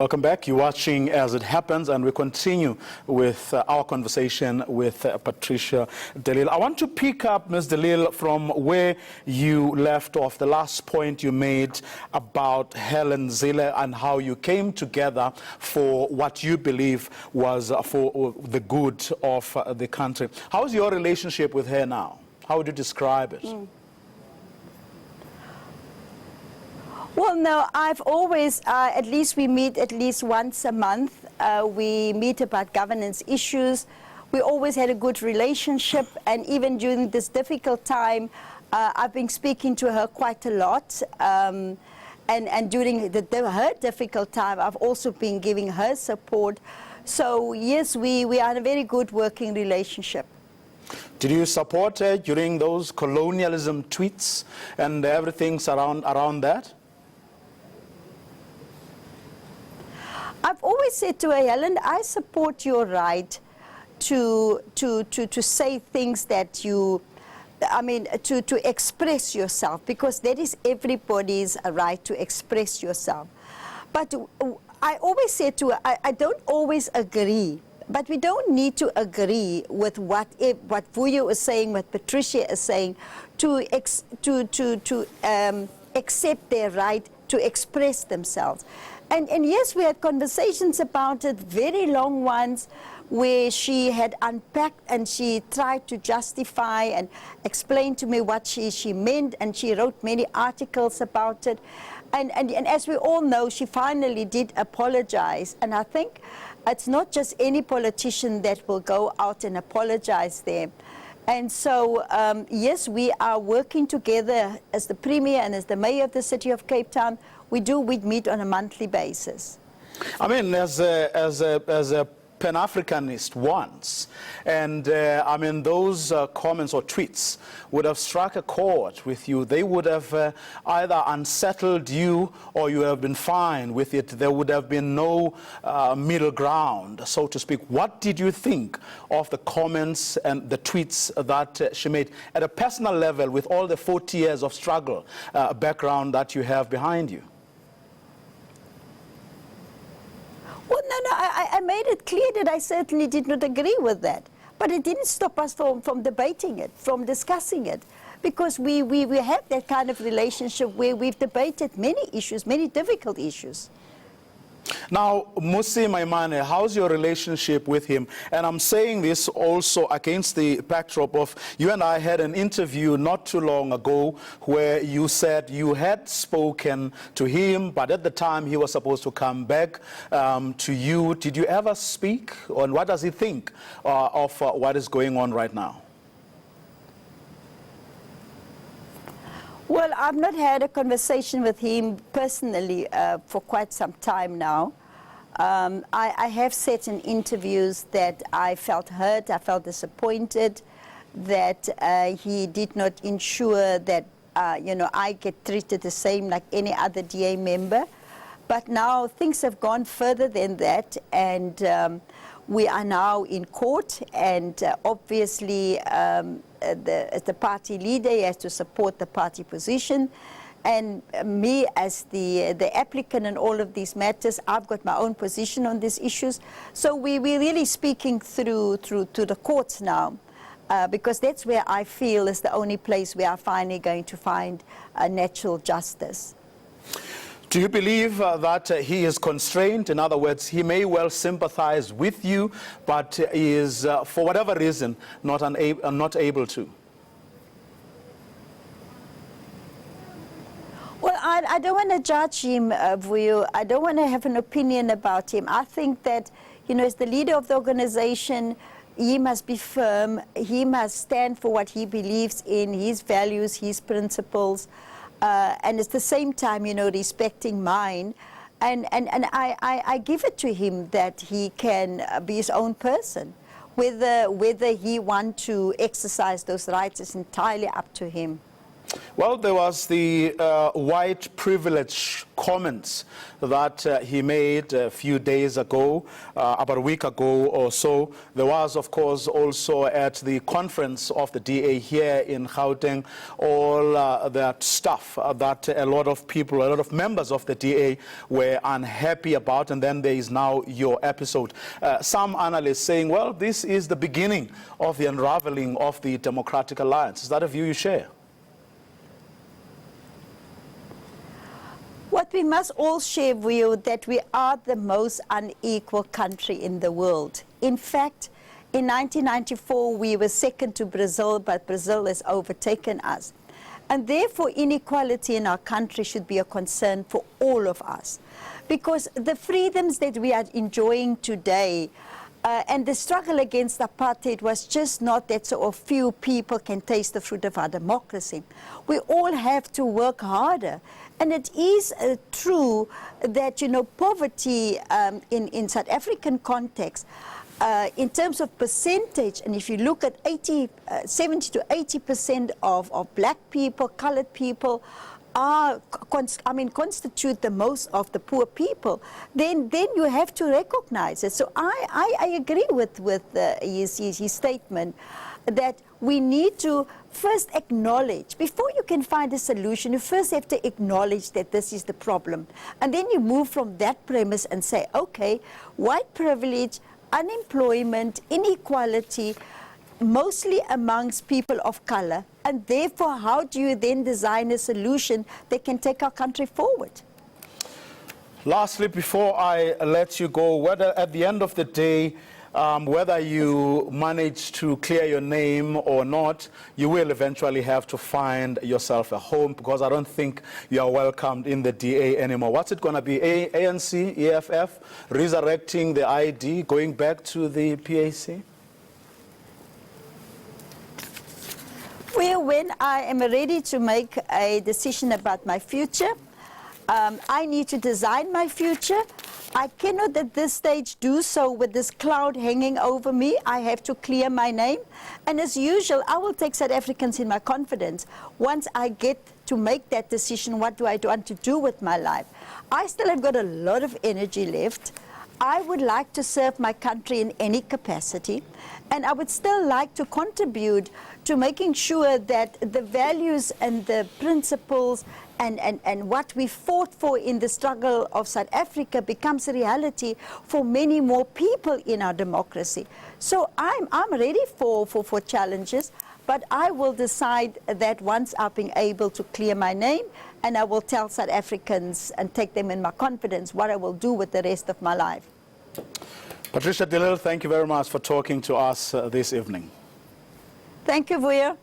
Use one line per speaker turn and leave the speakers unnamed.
Welcome back. You're watching As It Happens, and we continue with our conversation with Patricia de Lille. I want to pick up, Ms. de Lille, from where you left off, the last point you made about Helen Zille and how you came together for what you believe was for the good of the country. How's your relationship with her now? How would you describe it?
Well, no, I've always, at least we meet at least once a month. We meet about governance issues. We always had a good relationship, and even during this difficult time, I've been speaking to her quite a lot. And during her difficult time, I've also been giving her support. So yes, we are in a very good working relationship.
Did you support her during those colonialism tweets and everything around that?
I've always said to her, Helen, I support your right to say things that you, to express yourself, because that is everybody's right to express yourself. But I always say to her, I don't always agree, but we don't need to agree with what Vuyo is saying, what Patricia is saying, to accept their right to express themselves. And yes, we had conversations about it, very long ones, where she had unpacked and she tried to justify and explain to me what she meant, and she wrote many articles about it. And as we all know, she finally did apologize. And I think it's not just any politician that will go out and apologize there. And so, yes, we are working together as the Premier and as the Mayor of the City of Cape Town. We meet on a monthly basis.
I mean, as a Pan-Africanist once, and those comments or tweets would have struck a chord with you. They would have either unsettled you or you would have been fine with it. There would have been no middle ground, so to speak. What did you think of the comments and the tweets that she made at a personal level, with all the 40 years of struggle background that you have behind you?
Well, no, I made it clear that I certainly did not agree with that. But it didn't stop us from debating it, from discussing it. Because we have that kind of relationship where we've debated many issues, many difficult issues.
Now, Mmusi Maimane, how's your relationship with him? And I'm saying this also against the backdrop of, you and I had an interview not too long ago where you said you had spoken to him, but at the time he was supposed to come back to you. Did you ever speak? And what does he think of what is going on right now?
Well, I've not had a conversation with him personally for quite some time now. I have said in interviews that I felt hurt, I felt disappointed, that he did not ensure that I get treated the same like any other DA member. But now things have gone further than that, and we are now in court, and obviously as the party leader, he has to support the party position. And me as the applicant in all of these matters, I've got my own position on these issues. So we're really speaking through to the courts now, because that's where I feel is the only place we are finally going to find natural justice.
Do you believe that he is constrained? In other words, he may well sympathize with you, but he is, for whatever reason, not able to?
Well, I don't want to judge him, Vuyo. I don't want to have an opinion about him. I think that, as the leader of the organization, he must be firm. He must stand for what he believes in, his values, his principles. And at the same time, respecting mine. And I give it to him that he can be his own person. Whether he wants to exercise those rights is entirely up to him.
Well, there was the white privilege comments that he made a few days ago, about a week ago or so. There was, of course, also at the conference of the DA here in Gauteng, all that stuff that a lot of people, a lot of members of the DA were unhappy about, and then there is now your episode. Some analysts saying, well, this is the beginning of the unraveling of the Democratic Alliance. Is that a view you share?
What we must all share view that we are the most unequal country in the world. In fact, in 1994 we were second to Brazil, but Brazil has overtaken us. And therefore inequality in our country should be a concern for all of us. Because the freedoms that we are enjoying today and the struggle against apartheid was just not that sort of few people can taste the fruit of our democracy. We all have to work harder. And it is true that, you know, poverty in South African context, in terms of percentage, and if you look at 70 to 80% of black people, colored people, constitute the most of the poor people, then you have to recognize it. So I agree with his statement that we need to first acknowledge, before you can find a solution, you first have to acknowledge that this is the problem. And then you move from that premise and say, okay, white privilege, unemployment, inequality, mostly amongst people of color, and therefore how do you then design a solution that can take our country forward?
Lastly, before I let you go, whether at the end of the day, whether you manage to clear your name or not, you will eventually have to find yourself a home, because I don't think you are welcomed in the DA anymore. What's it going to be? ANC, EFF, resurrecting the ID, going back to the PAC?
Well, when I am ready to make a decision about my future, I need to design my future. I cannot at this stage do so with this cloud hanging over me. I have to clear my name. And as usual, I will take South Africans in my confidence. Once I get to make that decision, what do I want to do with my life? I still have got a lot of energy left. I would like to serve my country in any capacity, and I would still like to contribute to making sure that the values and the principles and what we fought for in the struggle of South Africa becomes a reality for many more people in our democracy. So I'm ready for challenges, but I will decide that once I've been able to clear my name, and I will tell South Africans and take them in my confidence what I will do with the rest of my life.
Patricia de Lille, thank you very much for talking to us this evening.
Thank you, Vuyo.